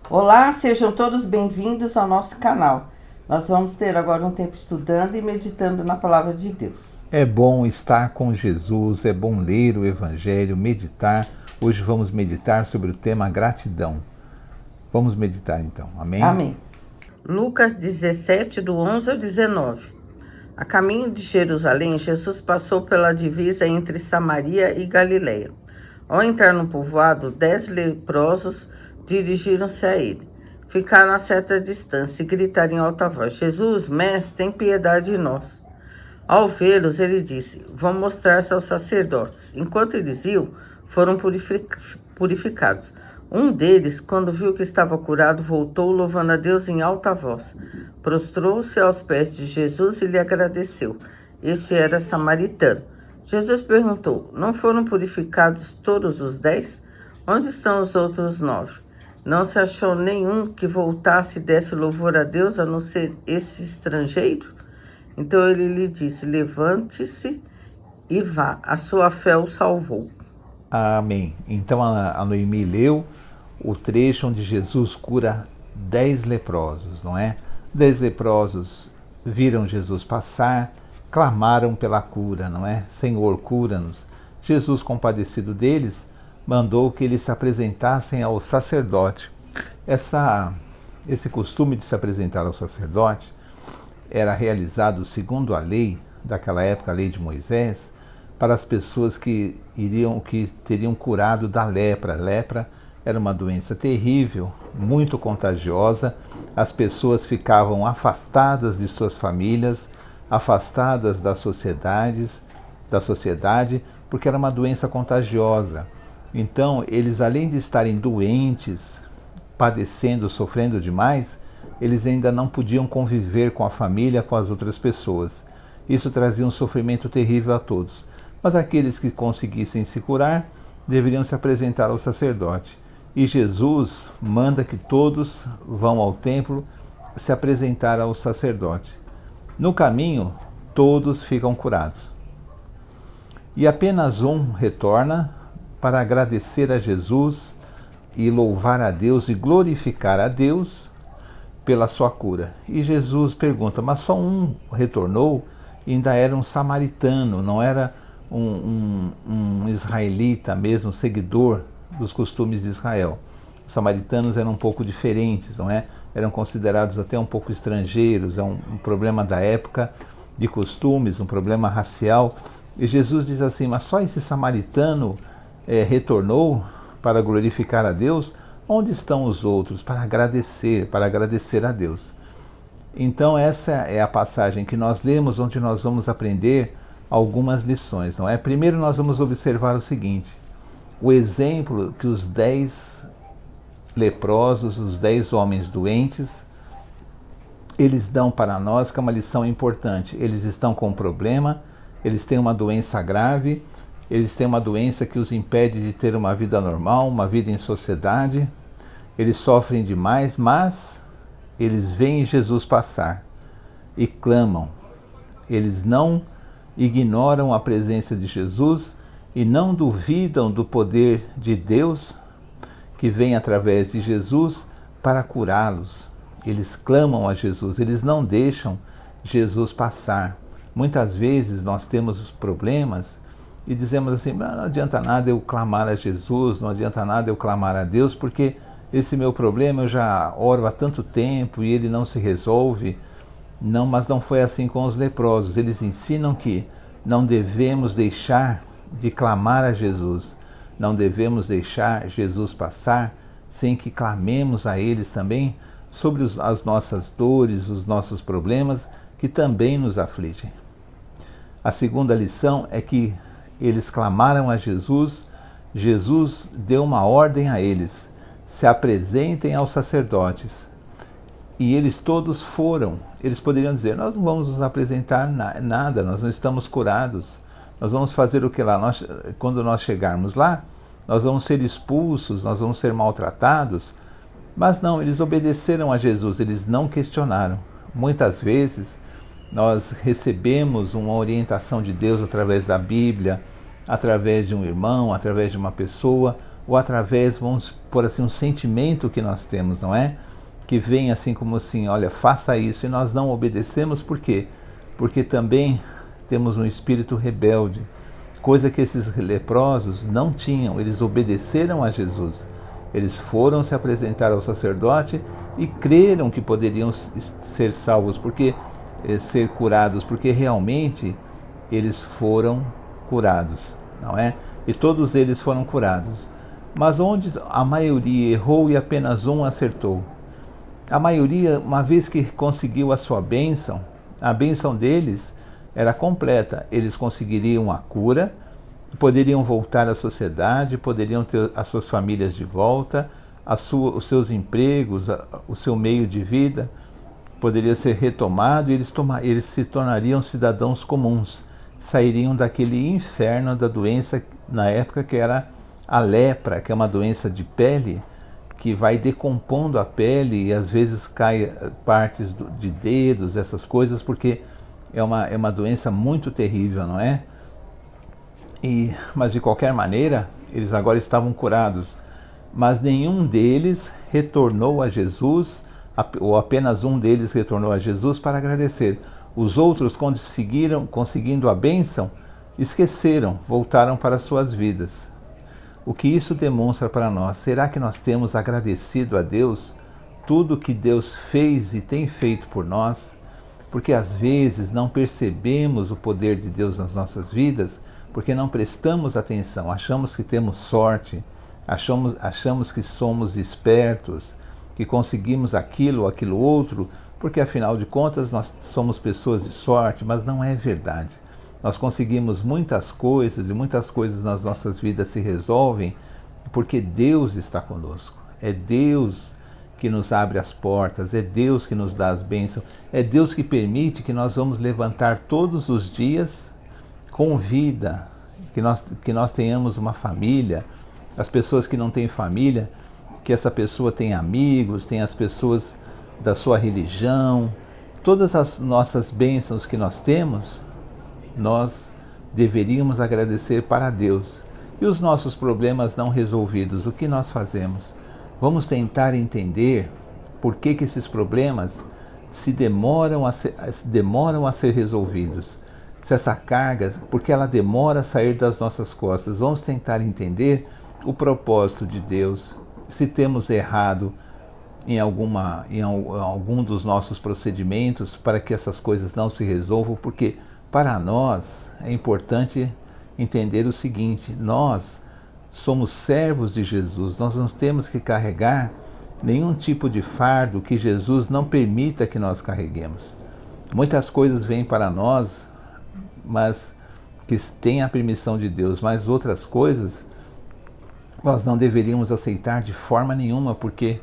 Olá, sejam todos bem-vindos ao nosso canal. Nós vamos ter agora um tempo estudando e meditando na palavra de Deus. É bom estar com Jesus, é bom ler o Evangelho, meditar. Hoje vamos meditar sobre o tema gratidão. Vamos meditar então, amém? Amém. Lucas 17, do 11 ao 19. A caminho de Jerusalém, Jesus passou pela divisa entre Samaria e Galiléia. Ao entrar no povoado, 10 leprosos dirigiram-se a ele. Ficaram a certa distância e gritaram em alta voz: Jesus, mestre, tem piedade de nós. Ao vê-los, ele disse: vão mostrar-se aos sacerdotes. Enquanto eles iam, foram purificados. Um deles, quando viu que estava curado, voltou louvando a Deus em alta voz. Prostrou-se aos pés de Jesus e lhe agradeceu. Este era samaritano. Jesus perguntou: não foram purificados todos os 10? Onde estão os outros 9? Não se achou nenhum que voltasse e desse louvor a Deus, a não ser esse estrangeiro? Então ele lhe disse: levante-se e vá, a sua fé o salvou. Amém. Então a Noemi leu o trecho onde Jesus cura 10 leprosos, não é? 10 leprosos viram Jesus passar, clamaram pela cura, não é? Senhor, cura-nos. Jesus, compadecido deles, mandou que eles se apresentassem ao sacerdote. Esse costume de se apresentar ao sacerdote era realizado segundo a lei daquela época, a lei de Moisés, para as pessoas que teriam curado da lepra. Lepra era uma doença terrível, muito contagiosa. As pessoas ficavam afastadas de suas famílias, afastadas da sociedade, porque era uma doença contagiosa. Então, eles, além de estarem doentes, padecendo, sofrendo demais, eles ainda não podiam conviver com a família, com as outras pessoas. Isso trazia um sofrimento terrível a todos. Mas aqueles que conseguissem se curar deveriam se apresentar ao sacerdote. E Jesus manda que todos vão ao templo se apresentar ao sacerdote. No caminho, todos ficam curados. E apenas um retorna para agradecer a Jesus e louvar a Deus e glorificar a Deus pela sua cura. E Jesus pergunta: mas só um retornou? E ainda era um samaritano, não era um israelita mesmo, seguidor dos costumes de Israel. Os samaritanos eram um pouco diferentes, não é? Eram considerados até um pouco estrangeiros, é um problema da época de costumes, um problema racial. E Jesus diz assim: mas só esse samaritano retornou para glorificar a Deus? Onde estão os outros para agradecer a Deus? Então essa é a passagem que nós lemos, onde nós vamos aprender algumas lições, não é? Primeiro nós vamos observar o seguinte: o exemplo que os 10 leprosos, os 10 homens doentes, eles dão para nós, que é uma lição importante. Eles estão com um problema, eles têm uma doença grave, eles têm uma doença que os impede de ter uma vida normal, uma vida em sociedade. Eles sofrem demais, mas eles veem Jesus passar e clamam. Eles não ignoram a presença de Jesus e não duvidam do poder de Deus que vem através de Jesus para curá-los. Eles clamam a Jesus, eles não deixam Jesus passar. Muitas vezes nós temos problemas e dizemos assim: não adianta nada eu clamar a Jesus, não adianta nada eu clamar a Deus, porque esse meu problema eu já oro há tanto tempo e ele não se resolve. Não, mas não foi assim com os leprosos. Eles ensinam que não devemos deixar de clamar a Jesus, não devemos deixar Jesus passar sem que clamemos a eles também sobre as nossas dores, os nossos problemas que também nos afligem. A segunda lição é que eles clamaram a Jesus, Jesus deu uma ordem a eles: se apresentem aos sacerdotes. E eles todos foram. Eles poderiam dizer: nós não vamos nos apresentar nada, nós não estamos curados, nós vamos fazer o que lá? Quando nós chegarmos lá, nós vamos ser expulsos, nós vamos ser maltratados. Mas não, eles obedeceram a Jesus, eles não questionaram. Muitas vezes nós recebemos uma orientação de Deus através da Bíblia, através de um irmão, através de uma pessoa, ou através, vamos por assim, um sentimento que nós temos, não é? Que vem assim como assim, olha, faça isso, e nós não obedecemos, por quê? Porque também temos um espírito rebelde, coisa que esses leprosos não tinham. Eles obedeceram a Jesus. Eles foram se apresentar ao sacerdote e creram que poderiam ser salvos, porque ser curados, porque realmente eles foram curados, não é? E todos eles foram curados. Mas onde a maioria errou e apenas um acertou? A maioria, uma vez que conseguiu a sua bênção, a bênção deles era completa. Eles conseguiriam a cura, poderiam voltar à sociedade, poderiam ter as suas famílias de volta, os seus empregos, o seu meio de vida poderia ser retomado, e eles se tornariam cidadãos comuns, sairiam daquele inferno da doença na época que era a lepra, que é uma doença de pele, que vai decompondo a pele e às vezes cai partes de dedos, essas coisas, porque é uma doença muito terrível, não é? Mas de qualquer maneira, eles agora estavam curados. Mas nenhum deles retornou a Jesus, ou apenas um deles retornou a Jesus para agradecer. Os outros, conseguindo a bênção, esqueceram, voltaram para suas vidas. O que isso demonstra para nós? Será que nós temos agradecido a Deus tudo que Deus fez e tem feito por nós? Porque às vezes não percebemos o poder de Deus nas nossas vidas, porque não prestamos atenção, achamos que temos sorte, achamos que somos espertos, que conseguimos aquilo ou aquilo outro, porque afinal de contas nós somos pessoas de sorte, mas não é verdade. Nós conseguimos muitas coisas e muitas coisas nas nossas vidas se resolvem porque Deus está conosco. É Deus que nos abre as portas, é Deus que nos dá as bênçãos, é Deus que permite que nós vamos levantar todos os dias com vida, que nós tenhamos uma família. As pessoas que não têm família, que essa pessoa tenha amigos, tenha as pessoas da sua religião. Todas as nossas bênçãos que nós temos, nós deveríamos agradecer para Deus. E os nossos problemas não resolvidos, o que nós fazemos? Vamos tentar entender por que esses problemas demoram a ser resolvidos. Se essa carga, porque ela demora a sair das nossas costas. Vamos tentar entender o propósito de Deus. Se temos errado em algum dos nossos procedimentos para que essas coisas não se resolvam, porque para nós é importante entender o seguinte: nós somos servos de Jesus, nós não temos que carregar nenhum tipo de fardo que Jesus não permita que nós carreguemos. Muitas coisas vêm para nós, mas que têm a permissão de Deus, mas outras coisas nós não deveríamos aceitar de forma nenhuma, porque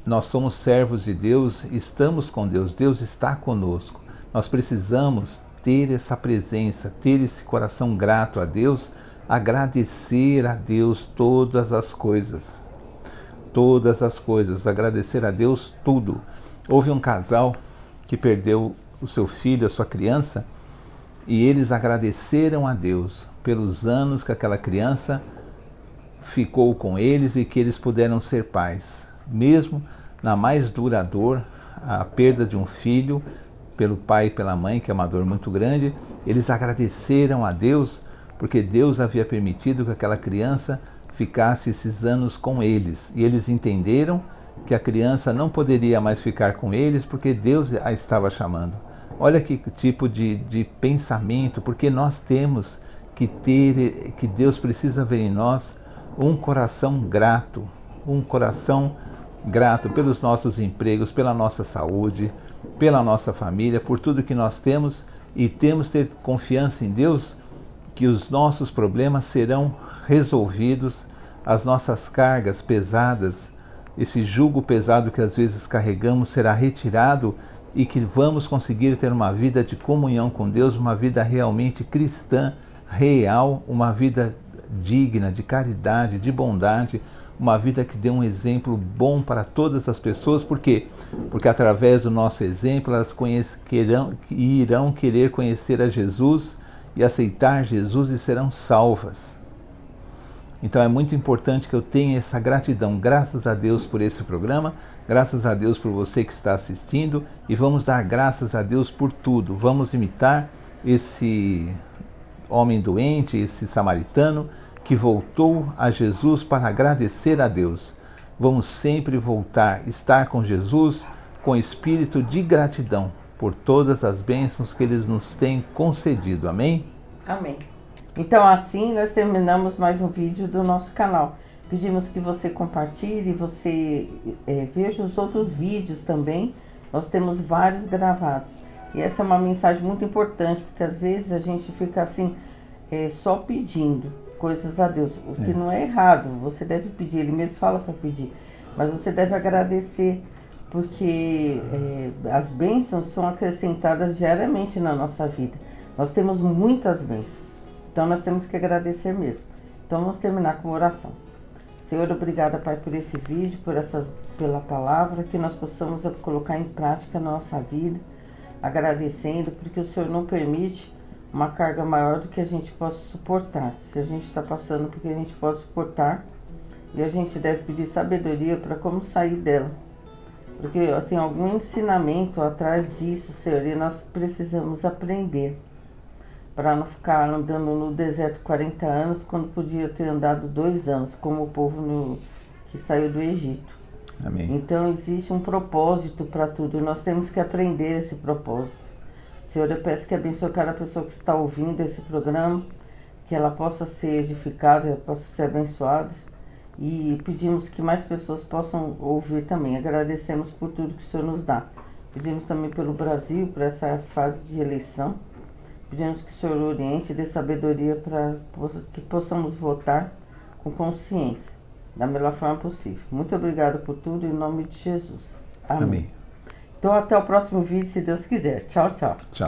nós somos servos de Deus, estamos com Deus, Deus está conosco. Nós precisamos ter essa presença, ter esse coração grato a Deus, agradecer a Deus todas as coisas, agradecer a Deus tudo. Houve um casal que perdeu o seu filho, a sua criança, e eles agradeceram a Deus pelos anos que aquela criança ficou com eles e que eles puderam ser pais. Mesmo na mais dura dor, a perda de um filho pelo pai e pela mãe, que é uma dor muito grande, eles agradeceram a Deus porque Deus havia permitido que aquela criança ficasse esses anos com eles. E eles entenderam que a criança não poderia mais ficar com eles porque Deus a estava chamando. Olha que tipo de pensamento, porque nós temos que ter, que Deus precisa ver em nós um coração grato pelos nossos empregos, pela nossa saúde, pela nossa família, por tudo que nós temos, e temos que ter confiança em Deus que os nossos problemas serão resolvidos, as nossas cargas pesadas, esse jugo pesado que às vezes carregamos será retirado e que vamos conseguir ter uma vida de comunhão com Deus, uma vida realmente cristã, real, uma vida digna, de caridade, de bondade, uma vida que dê um exemplo bom para todas as pessoas. Por quê? Porque através do nosso exemplo elas irão querer conhecer a Jesus e aceitar Jesus e serão salvas. Então é muito importante que eu tenha essa gratidão. Graças a Deus por esse programa, graças a Deus por você que está assistindo, e vamos dar graças a Deus por tudo. Vamos imitar esse homem doente, esse samaritano que voltou a Jesus para agradecer a Deus. Vamos sempre voltar, estar com Jesus com espírito de gratidão por todas as bênçãos que Ele nos tem concedido. Amém? Amém. Então assim nós terminamos mais um vídeo do nosso canal. Pedimos que você compartilhe, você veja os outros vídeos também. Nós temos vários gravados. E essa é uma mensagem muito importante, porque às vezes a gente fica assim, só pedindo coisas a Deus. O que não é errado, você deve pedir, Ele mesmo fala para pedir. Mas você deve agradecer, porque as bênçãos são acrescentadas diariamente na nossa vida. Nós temos muitas bênçãos. Então nós temos que agradecer mesmo. Então vamos terminar com oração. Senhor, obrigada, Pai, por esse vídeo, pela palavra, que nós possamos colocar em prática na nossa vida, agradecendo, porque o Senhor não permite uma carga maior do que a gente possa suportar. Se a gente está passando porque a gente pode suportar, e a gente deve pedir sabedoria para como sair dela. Porque tem algum ensinamento atrás disso, Senhor, e nós precisamos aprender, para não ficar andando no deserto 40 anos, quando podia ter andado 2 anos, como o povo que saiu do Egito. Amém. Então existe um propósito para tudo, e nós temos que aprender esse propósito. Senhor, eu peço que abençoe cada pessoa que está ouvindo esse programa, que ela possa ser edificada, possa ser abençoada, e pedimos que mais pessoas possam ouvir também. Agradecemos por tudo que o Senhor nos dá. Pedimos também pelo Brasil, por essa fase de eleição. Pedimos que o Senhor oriente e dê sabedoria para que possamos votar com consciência, da melhor forma possível. Muito obrigada por tudo, em nome de Jesus. Amém. Amém. Então até o próximo vídeo, se Deus quiser. Tchau, tchau. Tchau.